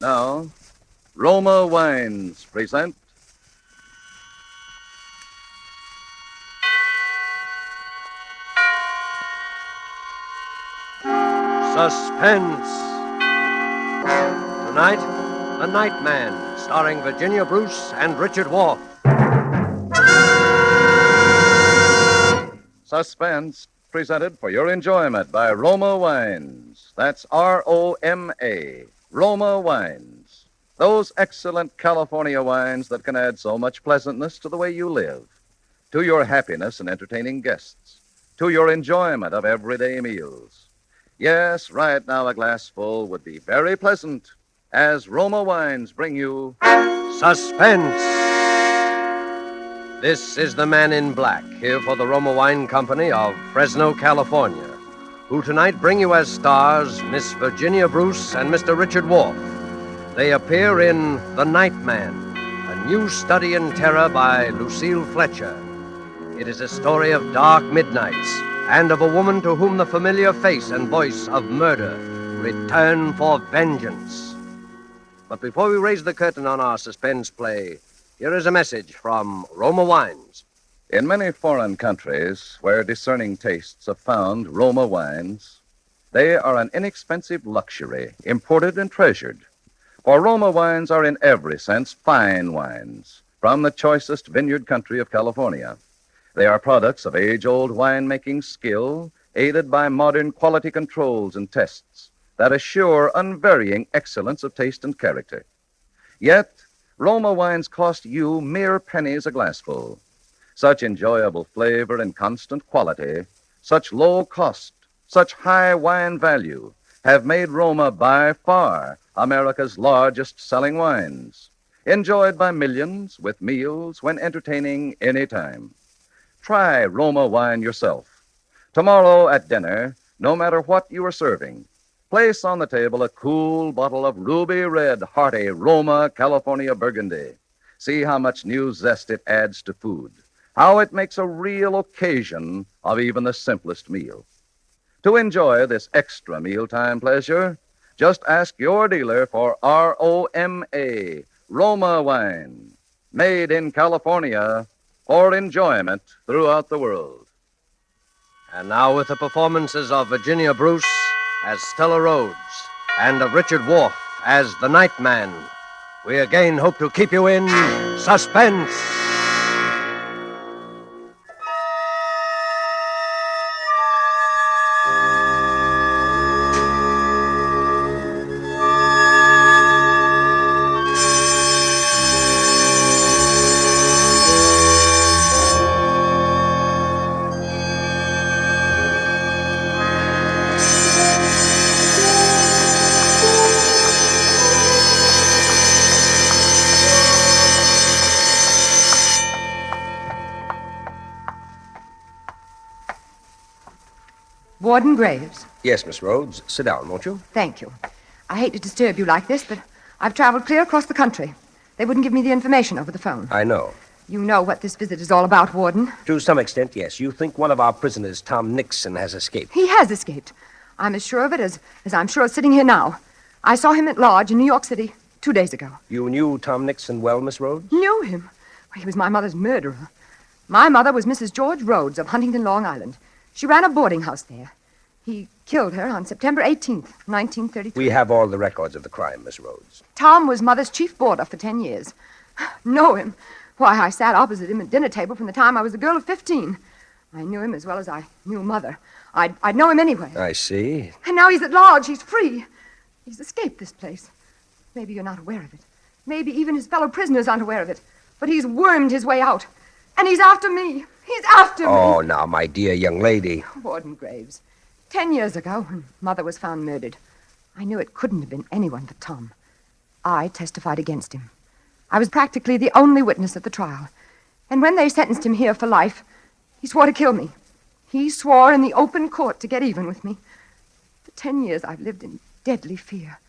Now, Roma Wines present Suspense. Tonight, The Night Man, starring Virginia Bruce and Richard Wolff. Suspense, presented for your enjoyment by Roma Wines. That's Roma. Roma Wines. Those excellent California wines that can add so much pleasantness to the way you live, to your happiness in entertaining guests, to your enjoyment of everyday meals. Yes, right now a glassful would be very pleasant as Roma Wines bring you Suspense. This is the Man in Black, here for the Roma Wine Company of Fresno, California, who tonight bring you as stars Miss Virginia Bruce and Mr. Richard Wolff. They appear in The Night Man, a new study in terror by Lucille Fletcher. It is a story of dark midnights and of a woman to whom the familiar face and voice of murder return for vengeance. But before we raise the curtain on our suspense play, here is a message from Roma Wines. In many foreign countries where discerning tastes have found Roma wines, they are an inexpensive luxury, imported and treasured. For Roma wines are in every sense fine wines from the choicest vineyard country of California. They are products of age-old winemaking skill, aided by modern quality controls and tests that assure unvarying excellence of taste and character. Yet, Roma wines cost you mere pennies a glassful. Such enjoyable flavor and constant quality, such low cost, such high wine value, have made Roma by far America's largest-selling wines, enjoyed by millions with meals when entertaining any time. Try Roma wine yourself. Tomorrow at dinner, no matter what you are serving, place on the table a cool bottle of ruby red, hearty Roma California Burgundy. See how much new zest it adds to food, how it makes a real occasion of even the simplest meal. To enjoy this extra mealtime pleasure, just ask your dealer for Roma, Roma wine, made in California for enjoyment throughout the world. And now with the performances of Virginia Bruce as Stella Rhodes and of Richard Wolff as the Night Man, we again hope to keep you in suspense. Warden Graves. Yes, Miss Rhodes. Sit down, won't you? Thank you. I hate to disturb you like this, but I've traveled clear across the country. They wouldn't give me the information over the phone. I know. You know what this visit is all about, Warden. To some extent, yes. You think one of our prisoners, Tom Nixon, has escaped. He has escaped. I'm as sure of it as I'm sure of sitting here now. I saw him at large in New York City 2 days ago. You knew Tom Nixon well, Miss Rhodes? Knew him? Well, he was my mother's murderer. My mother was Mrs. George Rhodes of Huntington, Long Island. She ran a boarding house there. He killed her on September 18th, 1933. We have all the records of the crime, Miss Rhodes. Tom was Mother's chief boarder for 10 years. Know him? Why, I sat opposite him at dinner table from the time I was a girl of 15. I knew him as well as I knew Mother. I'd know him anyway. I see. And now he's at large. He's free. He's escaped this place. Maybe you're not aware of it. Maybe even his fellow prisoners aren't aware of it. But he's wormed his way out. And he's after me. He's after me. Oh, now, my dear young lady. Warden Graves. 10 years ago, when Mother was found murdered, I knew it couldn't have been anyone but Tom. I testified against him. I was practically the only witness at the trial. And when they sentenced him here for life, he swore to kill me. He swore in the open court to get even with me. For 10 years, I've lived in deadly fear.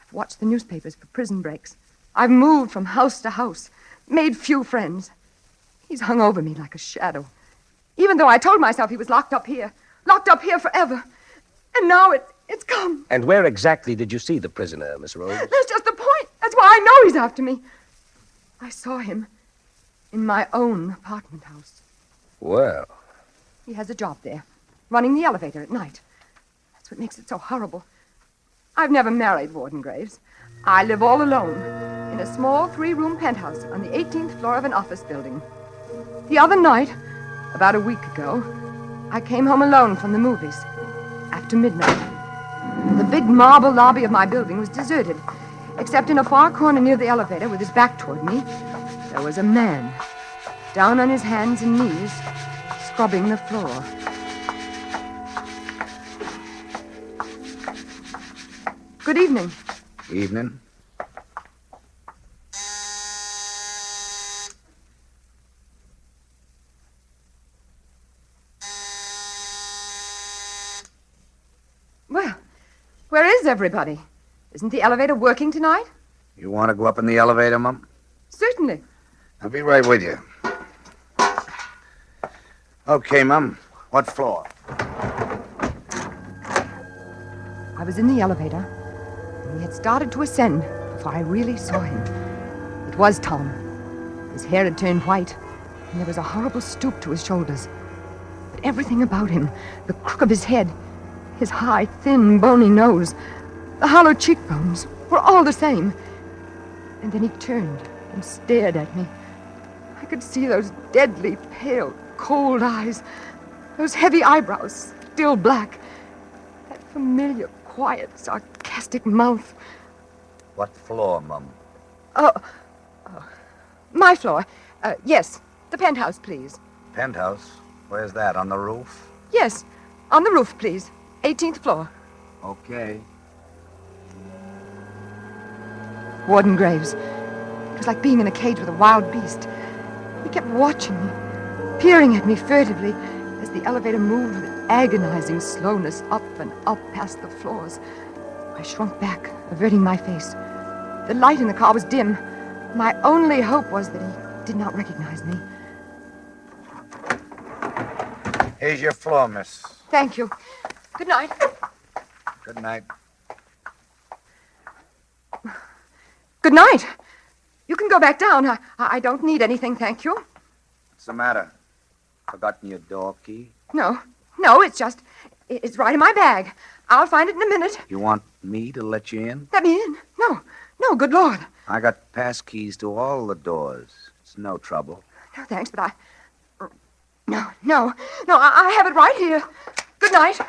I've watched the newspapers for prison breaks. I've moved from house to house, made few friends. He's hung over me like a shadow. Even though I told myself he was locked up here forever. And now it's come. And where exactly did you see the prisoner, Miss Rhodes? That's just the point. That's why I know he's after me. I saw him in my own apartment house. Well, He has a job there, running the elevator at night. That's what makes it so horrible. I've never married Warden Graves. I live all alone in a small 3-room penthouse on the 18th floor of an office building. The other night, about a week ago, I came home alone from the movies after midnight. The big marble lobby of my building was deserted, except in a far corner near the elevator with his back toward me, there was a man, down on his hands and knees, scrubbing the floor. Good evening. Evening. Well, where is everybody? Isn't the elevator working tonight? You want to go up in the elevator, Mum? Certainly. I'll be right with you. Okay, Mum. What floor? I was in the elevator, and he had started to ascend before I really saw him. It was Tom. His hair had turned white, and there was a horrible stoop to his shoulders. But everything about him, the crook of his head, his high, thin, bony nose, the hollow cheekbones, were all the same. And then he turned and stared at me. I could see those deadly, pale, cold eyes, those heavy eyebrows, still black, that familiar, quiet, sarcastic mouth. What floor, Mum? My floor. Yes, the penthouse, please. Penthouse? Where's that, on the roof? Yes, on the roof, please. 18th floor. Okay. Warden Graves. It was like being in a cage with a wild beast. He kept watching me, peering at me furtively as the elevator moved with agonizing slowness up and up past the floors. I shrunk back, averting my face. The light in the car was dim. My only hope was that he did not recognize me. Here's your floor, miss. Thank you. Good night. Good night. Good night. You can go back down. I don't need anything, thank you. What's the matter? Forgotten your door key? No, it's right in my bag. I'll find it in a minute. You want me to let you in? Let me in. No, good Lord. I got pass keys to all the doors. It's no trouble. No, thanks, but No, I have it right here. Good night.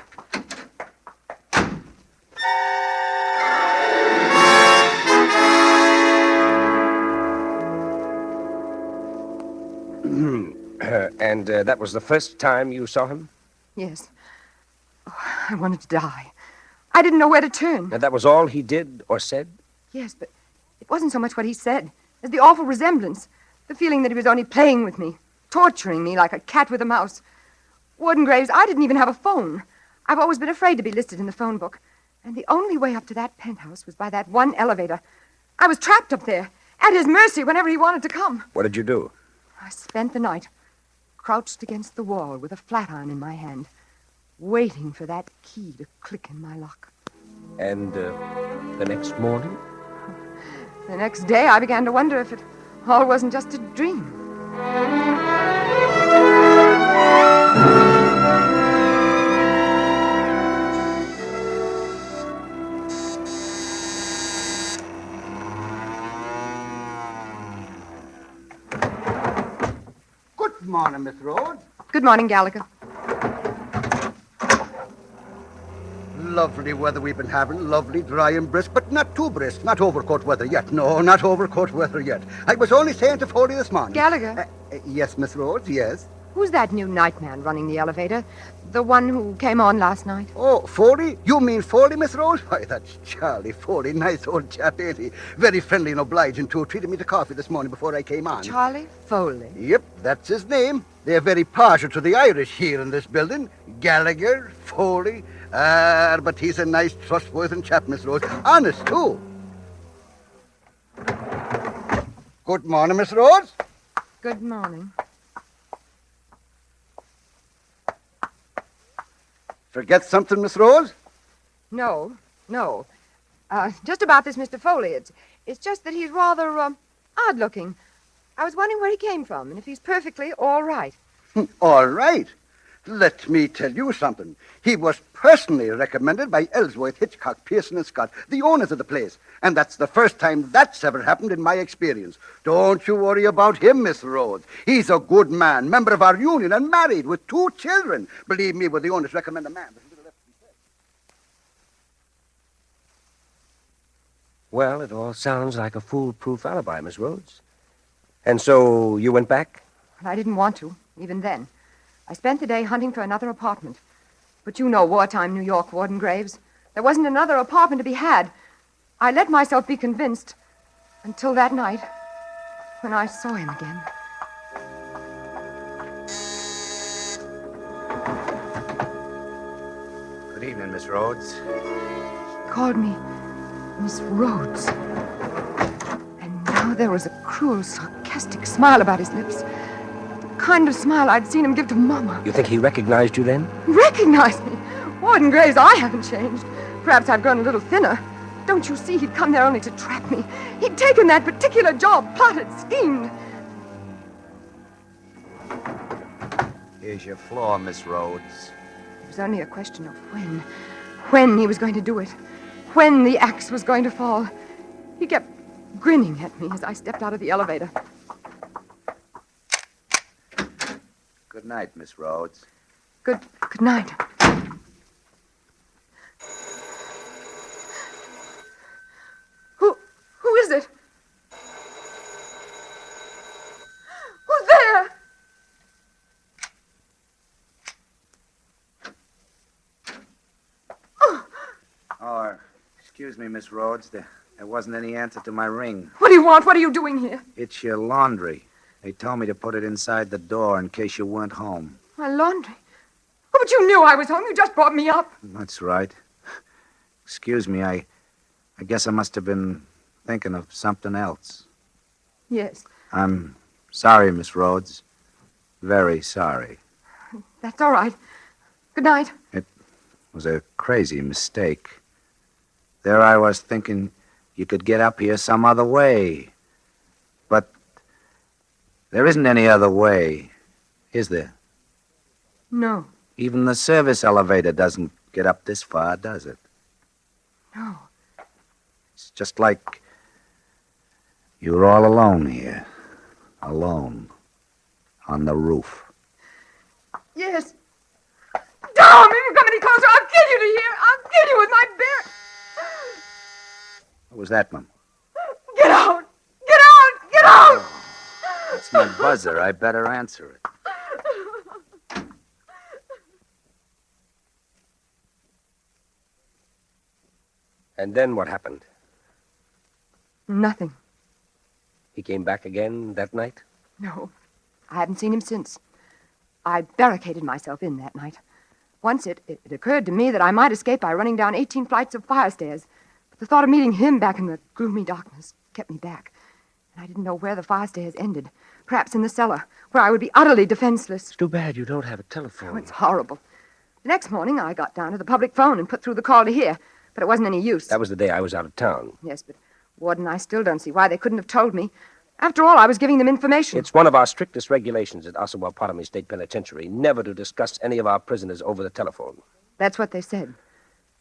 And that was the first time you saw him? Yes. Oh, I wanted to die. I didn't know where to turn. And that was all he did or said? Yes, but it wasn't so much what he said as the awful resemblance, the feeling that he was only playing with me, torturing me like a cat with a mouse. Warden Graves, I didn't even have a phone. I've always been afraid to be listed in the phone book. And the only way up to that penthouse was by that one elevator. I was trapped up there, at his mercy whenever he wanted to come. What did you do? I spent the night crouched against the wall with a flat iron in my hand, waiting for that key to click in my lock. And the next morning? The next day, I began to wonder if it all wasn't just a dream. Good morning, Miss Rhodes. Good morning, Gallagher. Lovely weather we've been having, lovely, dry and brisk, but not too brisk, not overcoat weather yet. No, not overcoat weather yet. I was only saying to Foley this morning. Gallagher? Yes, Miss Rhodes, yes. Who's that new night man running the elevator? The one who came on last night? Oh, Foley? You mean Foley, Miss Rhodes? Why, that's Charlie Foley. Nice old chap, ain't he? Very friendly and obliging, too. Treated me to coffee this morning before I came on. Charlie Foley. Yep, that's his name. They're very partial to the Irish here in this building. Gallagher, Foley. But he's a nice, trustworthy chap, Miss Rhodes. Honest, too. Good morning, Miss Rhodes. Good morning. Forget something, Miss Rose? No. Just about this Mr. Foley. It's just that he's rather odd-looking. I was wondering where he came from and if he's perfectly all right. All right. Let me tell you something. He was personally recommended by Ellsworth, Hitchcock, Pearson, and Scott, the owners of the place. And that's the first time that's ever happened in my experience. Don't you worry about him, Miss Rhodes. He's a good man, member of our union, and married with 2 children. Believe me, when the owners recommend a man, there's little left to be said. Well, it all sounds like a foolproof alibi, Miss Rhodes. And so you went back? But I didn't want to, even then. I spent the day hunting for another apartment. But you know wartime New York, Warden Graves. There wasn't another apartment to be had. I let myself be convinced until that night when I saw him again. Good evening, Miss Rhodes. He called me Miss Rhodes. And now there was a cruel, sarcastic smile about his lips. The kind of smile I'd seen him give to Mama. You think he recognized you then? Recognized me? Warden Graves, I haven't changed. Perhaps I've grown a little thinner. Don't you see he'd come there only to trap me? He'd taken that particular job, plotted, schemed. Here's your floor, Miss Rhodes. It was only a question of when he was going to do it, when the axe was going to fall. He kept grinning at me as I stepped out of the elevator. Good night, Miss Rhodes. Good night. Who is it? Who's there? Oh, excuse me, Miss Rhodes. There wasn't any answer to my ring. What do you want? What are you doing here? It's your laundry. They told me to put it inside the door in case you weren't home. My laundry. Oh, but you knew I was home. You just brought me up. That's right. Excuse me, I guess I must have been thinking of something else. Yes, I'm sorry, Miss Rhodes. Very sorry. that's all right. Good night. It was a crazy mistake. There I was thinking you could get up here some other way. But there isn't any other way, is there? No. Even the service elevator doesn't get up this far, does it? No. It's just like you're all alone here. Alone. On the roof. Yes. Tom, if you come any closer, I'll kill you to hear. I'll kill you with my bare... What was that, Mum? Get out! Get out! Get out! It's my buzzer. I better answer it. And then what happened? Nothing. He came back again that night? No. I haven't seen him since. I barricaded myself in that night. Once it occurred to me that I might escape by running down 18 flights of fire stairs. But the thought of meeting him back in the gloomy darkness kept me back. And I didn't know where the fire stairs ended. Perhaps in the cellar, where I would be utterly defenseless. It's too bad you don't have a Oh, telephone. it's horrible. The next morning, I got down to the public phone and put through the call to here. But it wasn't any use. That was the day I was out of town. Yes, but Warden, I still don't see why they couldn't have told me. After all, I was giving them information. It's one of our strictest regulations at Osawatomie State Penitentiary never to discuss any of our prisoners over the telephone. That's what they said.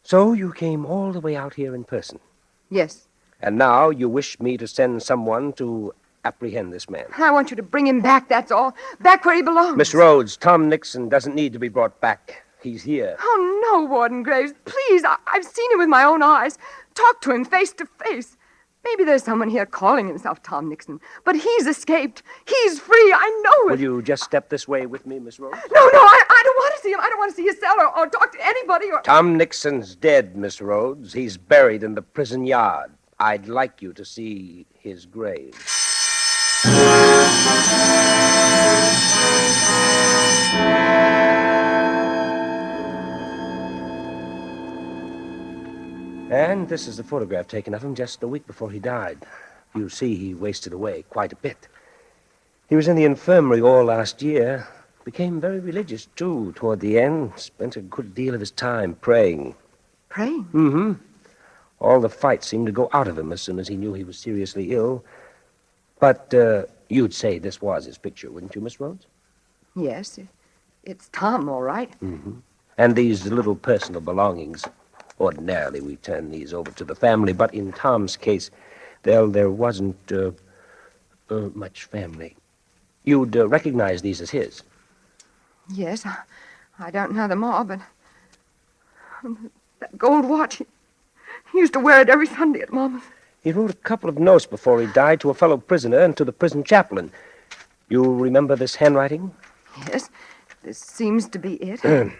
So you came all the way out here in person. Yes. And now you wish me to send someone to apprehend this man. I want you to bring him back, that's all. Back where he belongs. Miss Rhodes, Tom Nixon doesn't need to be brought back. He's here. Oh, no, Warden Graves. Please, I've seen him with my own eyes. Talk to him face to face. Maybe there's someone here calling himself Tom Nixon, but he's escaped. He's free. I know it. Will you just step this way with me, Miss Rhodes? No, I don't want to see him. I don't want to see his cell or talk to anybody or... Tom Nixon's dead, Miss Rhodes. He's buried in the prison yard. I'd like you to see his grave. And this is the photograph taken of him just a week before he died. You see, he wasted away quite a bit. He was in the infirmary all last year. Became very religious, too, toward the end. Spent a good deal of his time praying. Praying? Mm-hmm. All the fight seemed to go out of him as soon as he knew he was seriously ill. But you'd say this was his picture, wouldn't you, Miss Rhodes? Yes, it's Tom, all right. And these little personal belongings, ordinarily we turn these over to the family, but in Tom's case, there wasn't much family. You'd recognize these as his. Yes, I don't know them all, but that gold watch, he used to wear it every Sunday at Mama's. He wrote a couple of notes before he died to a fellow prisoner and to the prison chaplain. You remember this handwriting? Yes, this seems to be it.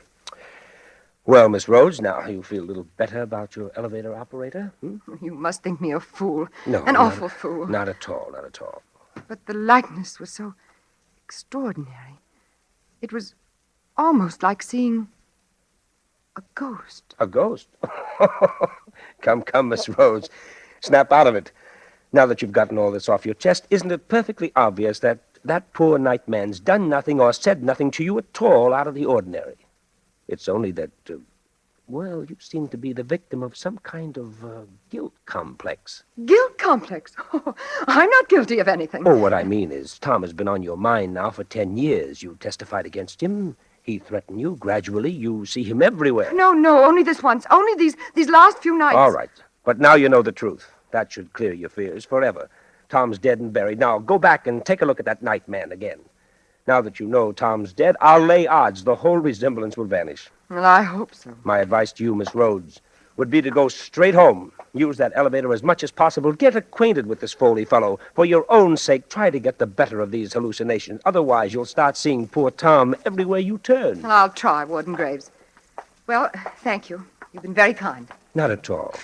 Well, Miss Rhodes, now you feel a little better about your elevator operator? You must think me a fool. No. An awful fool. Not at all, not at all. But the likeness was so extraordinary. It was almost like seeing a ghost. A ghost? Come, Miss Rhodes. Snap out of it. Now that you've gotten all this off your chest, isn't it perfectly obvious that that poor nightman's done nothing or said nothing to you at all out of the ordinary? It's only that, well, you seem to be the victim of some kind of guilt complex. Guilt complex? Oh, I'm not guilty of anything. Oh, what I mean is, Tom has been on your mind now for 10 years. You testified against him. He threatened you. Gradually, you see him everywhere. No, only this once. Only these last few nights. All right. But now you know the truth. That should clear your fears forever. Tom's dead and buried. Now, go back and take a look at that nightman again. Now that you know Tom's dead, I'll lay odds the whole resemblance will vanish. Well, I hope so. My advice to you, Miss Rhodes, would be to go straight home. Use that elevator as much as possible. Get acquainted with this Foley fellow. For your own sake, try to get the better of these hallucinations. Otherwise, you'll start seeing poor Tom everywhere you turn. Well, I'll try, Warden Graves. Well, thank you. You've been very kind. Not at all.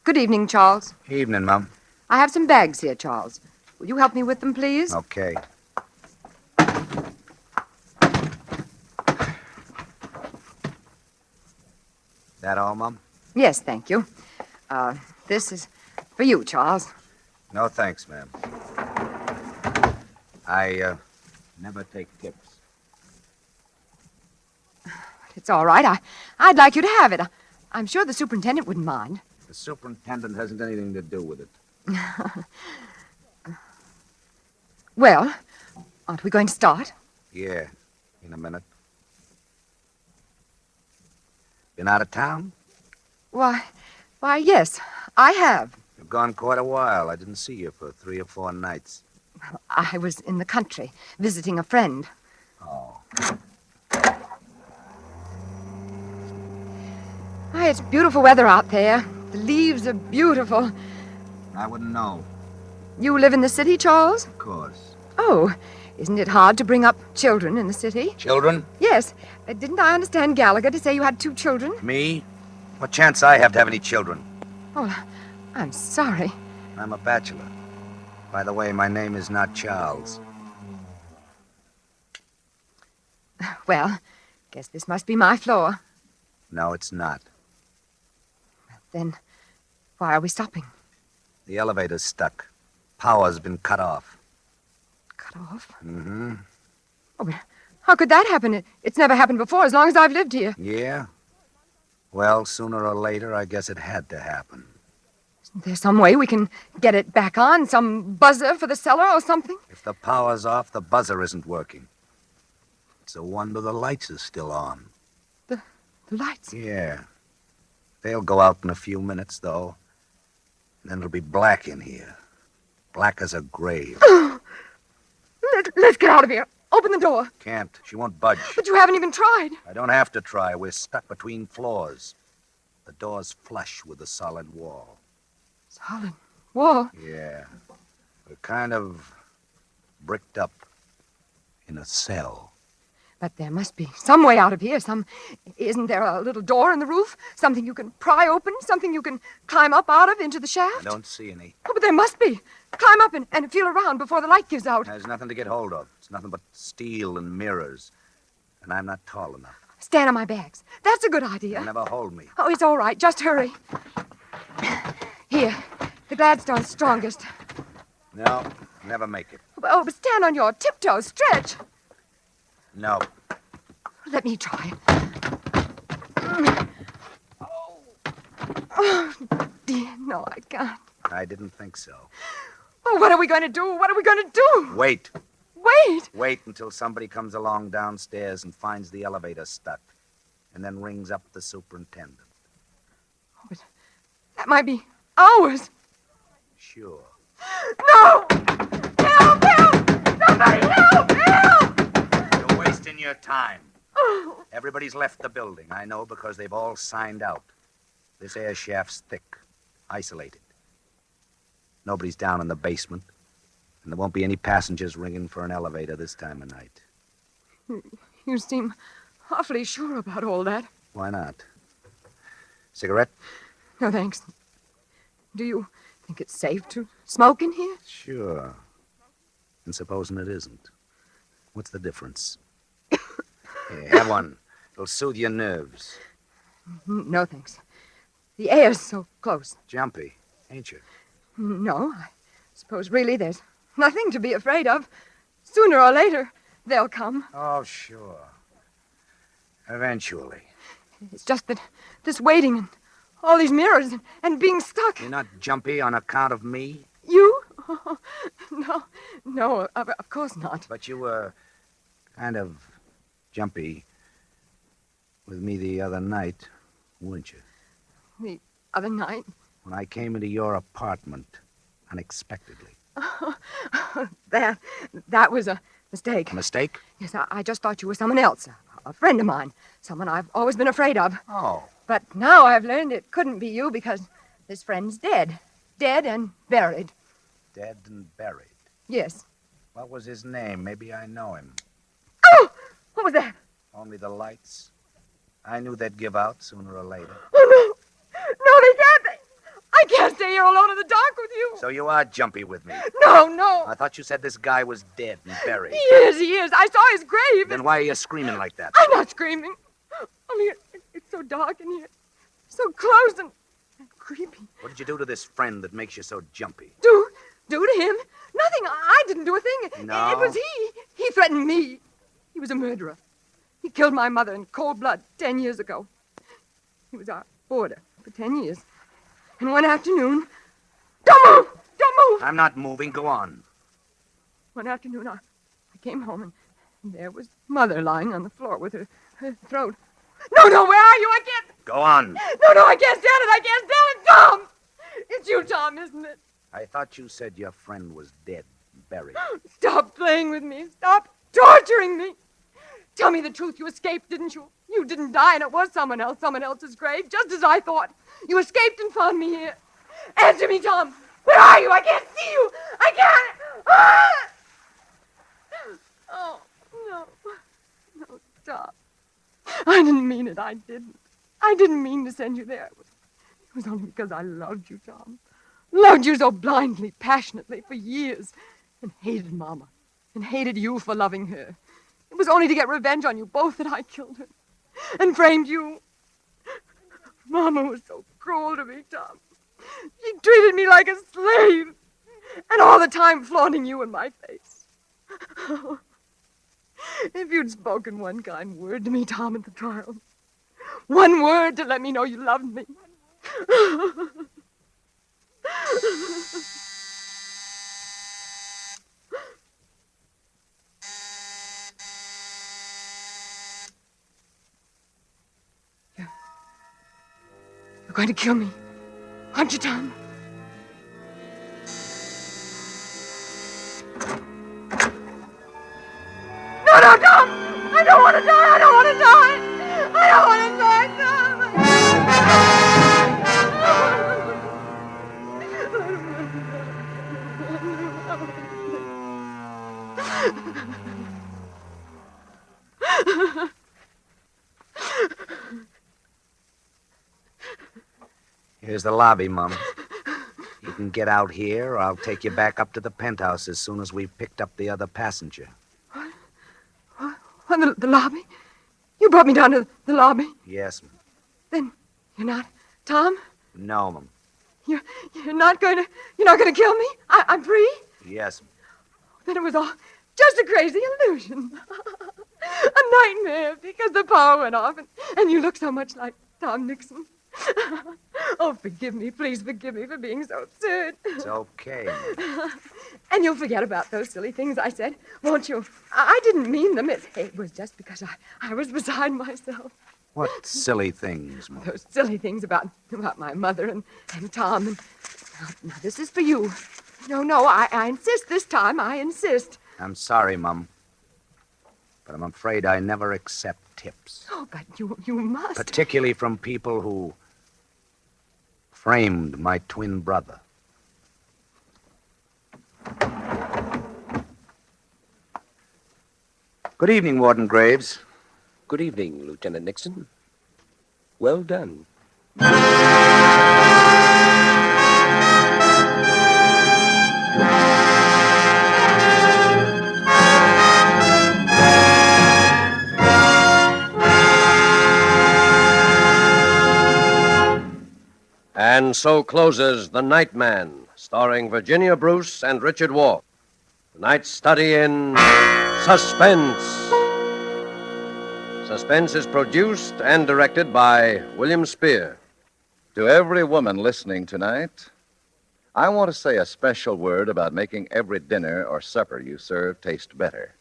Good evening, Charles. Evening, Mum. I have some bags here, Charles. Will you help me with them, please? Okay. That all, Mum? Yes, thank you. This is for you, Charles. No, thanks, ma'am. I never take tips. It's all right. I'd like you to have it. I'm sure the superintendent wouldn't mind. The superintendent hasn't anything to do with it. Well, aren't we going to start? Yeah, in a minute. Been out of town? Why, yes, I have. You've gone quite a while. I didn't see you for 3 or 4 nights. I was in the country visiting a friend. Oh. Why, it's beautiful weather out there. The leaves are beautiful. I wouldn't know. You live in the city, Charles? Of course. Oh, isn't it hard to bring up children in the city? Children? Yes. Didn't I understand Gallagher to say you had 2 children? Me? What chance I have to have any children? Oh, I'm sorry. I'm a bachelor. By the way, my name is not Charles. Well, guess this must be my floor. No, it's not. Then why are we stopping? The elevator's stuck. Power's been cut off. Cut off? Mm-hmm. Oh, but how could that happen? It's never happened before as long as I've lived here. Yeah? Well, sooner or later, I guess it had to happen. Isn't there some way we can get it back on? Some buzzer for the cellar or something? If the power's off, the buzzer isn't working. It's a wonder the lights are still on. The lights? Yeah. They'll go out in a few minutes, though. And then it'll be black in here. Black as a grave. Let's get out of here. Open the door. Can't. She won't budge. But you haven't even tried. I don't have to try. We're stuck between floors. The door's flush with the solid wall. Solid wall. Yeah. We're kind of bricked up in a cell. But there must be some way out of here. Isn't there a little door in the roof? Something you can pry open? Something you can climb up out of into the shaft? I don't see any. Oh, but there must be. Climb up and feel around before the light gives out. There's nothing to get hold of. It's nothing but steel and mirrors. And I'm not tall enough. Stand on my bags. That's a good idea. They'll never hold me. Oh, it's all right. Just hurry. Here, the Gladstone's strongest. No, never make it. Oh, but stand on your tiptoes. Stretch. No. Let me try. Oh, dear, no, I can't. I didn't think so. Oh, what are we going to do? What are we going to do? Wait. Wait. Wait until somebody comes along downstairs and finds the elevator stuck. And then rings up the superintendent. Oh, but that might be hours. Sure. No! Help! Help! Somebody help! Help! You're wasting your time. Oh. Everybody's left the building. I know because they've all signed out. This air shaft's thick, isolated. Nobody's down in the basement. And there won't be any passengers ringing for an elevator this time of night. You seem awfully sure about all that. Why not? Cigarette? No, thanks. Do you think it's safe to smoke in here? Sure. And supposing it isn't. What's the difference? Here, have one. It'll soothe your nerves. No, thanks. The air's so close. Jumpy, ain't you? No, I suppose really there's nothing to be afraid of. Sooner or later, they'll come. Oh, sure. Eventually. It's just that this waiting and all these mirrors and being stuck. You're not jumpy on account of me? You? Oh, no, of course not. But you were kind of jumpy with me the other night, weren't you? The other night? When I came into your apartment unexpectedly. That was a mistake. A mistake? Yes, I just thought you were someone else, a friend of mine, someone I've always been afraid of. Oh. But now I've learned it couldn't be you because this friend's dead. Dead and buried. Dead and buried. Yes. What was his name? Maybe I know him. Oh! What was that? Only the lights. I knew they'd give out sooner or later. Oh, no. No, they can't. I can't stay here alone in the dark with you. So you are jumpy with me. No. I thought you said this guy was dead and buried. He is. I saw his grave. Then why are you screaming like that? I'm not screaming. Only it's so dark in here. So close and creepy. What did you do to this friend that makes you so jumpy? Do to him? Nothing. I didn't do a thing. No? It was he. He threatened me. He was a murderer. He killed my mother in cold blood 10 years ago. He was our boarder for 10 years. And one afternoon... Don't move! Don't move! I'm not moving. Go on. One afternoon, I came home, and there was Mother lying on the floor with her throat. No, where are you? I can't... Go on. No, I can't stand it. I can't stand it. Tom! It's you, Tom, isn't it? I thought you said your friend was dead and buried. Stop playing with me. Stop torturing me. Tell me the truth. You escaped, didn't you? You didn't die, and it was someone else's grave, just as I thought. You escaped and found me here. Answer me, Tom. Where are you? I can't see you. I can't. Ah! Oh, no. No, stop. I didn't mean it. I didn't. I didn't mean to send you there. It was only because I loved you, Tom. Loved you so blindly, passionately, for years. And hated Mama. And hated you for loving her. It was only to get revenge on you both that I killed her. And framed you. Mama was so cruel to me, Tom. She treated me like a slave. And all the time flaunting you in my face. If you'd spoken one kind word to me, Tom, at the trial. One word to let me know you loved me. You're going to kill me, aren't you, Tom? No, Tom! I don't want to die! I don't want to die! I don't want to die, Tom! Here's the lobby, Mum. You can get out here, or I'll take you back up to the penthouse as soon as we've picked up the other passenger. On the lobby? You brought me down to the lobby? Yes, Mum. Then you're not Tom? No, Mum. You're not going to kill me? I'm free? Yes, Mum. Then it was all just a crazy illusion. A nightmare because the power went off and you look so much like Tom Nixon. Oh, forgive me. Please forgive me for being so absurd. It's okay, Mum. And you'll forget about those silly things I said, won't you? I didn't mean them. It was just because I was beside myself. What silly things, Mum? Those silly things about my mother and Tom. And now, this is for you. No, I insist this time. I insist. I'm sorry, Mum. But I'm afraid I never accept tips. Oh, but you must. Particularly from people who framed my twin brother. Good evening, Warden Graves. Good evening, Lieutenant Nixon. Well done. And so closes The Night Man, starring Virginia Bruce and Richard Wolff. Tonight's study in suspense. Suspense is produced and directed by William Spear. To every woman listening tonight, I want to say a special word about making every dinner or supper you serve taste better.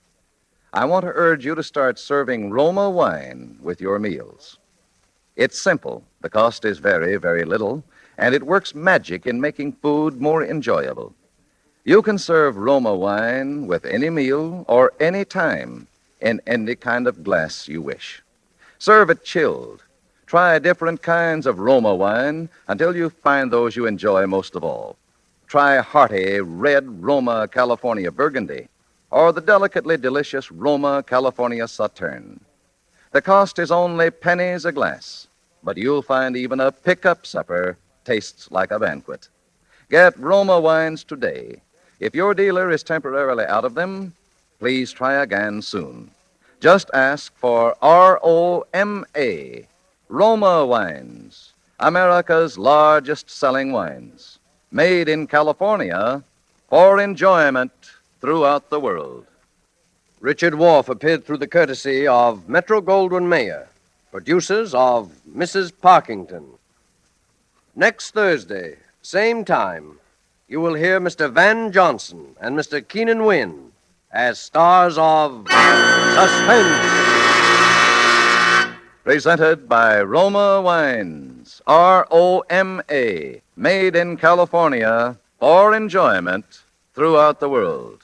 I want to urge you to start serving Roma wine with your meals. It's simple. The cost is very, very little, and it works magic in making food more enjoyable. You can serve Roma wine with any meal or any time in any kind of glass you wish. Serve it chilled. Try different kinds of Roma wine until you find those you enjoy most of all. Try hearty red Roma California Burgundy or the delicately delicious Roma California Sauterne. The cost is only pennies a glass, but you'll find even a pickup supper tastes like a banquet. Get Roma wines today. If your dealer is temporarily out of them, please try again soon. Just ask for R-O-M-A, Roma Wines, America's largest selling wines, made in California for enjoyment throughout the world. Richard Wolff appeared through the courtesy of Metro-Goldwyn-Mayer, producers of Mrs. Parkington. Next Thursday, same time, you will hear Mr. Van Johnson and Mr. Keenan Wynn as stars of Suspense. Presented by Roma Wines, R-O-M-A, made in California for enjoyment throughout the world.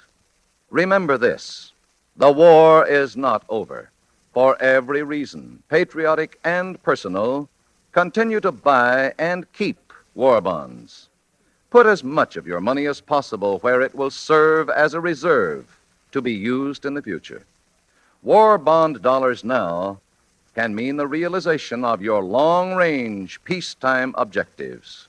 Remember this, the war is not over. For every reason, patriotic and personal, continue to buy and keep war bonds. Put as much of your money as possible where it will serve as a reserve to be used in the future. War bond dollars now can mean the realization of your long-range peacetime objectives.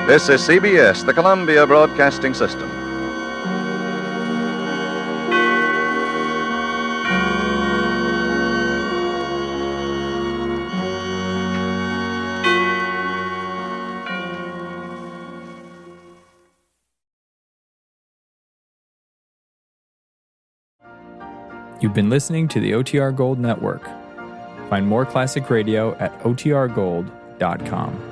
This is CBS, the Columbia Broadcasting System. You've been listening to the OTR Gold Network. Find more classic radio at otrgold.com.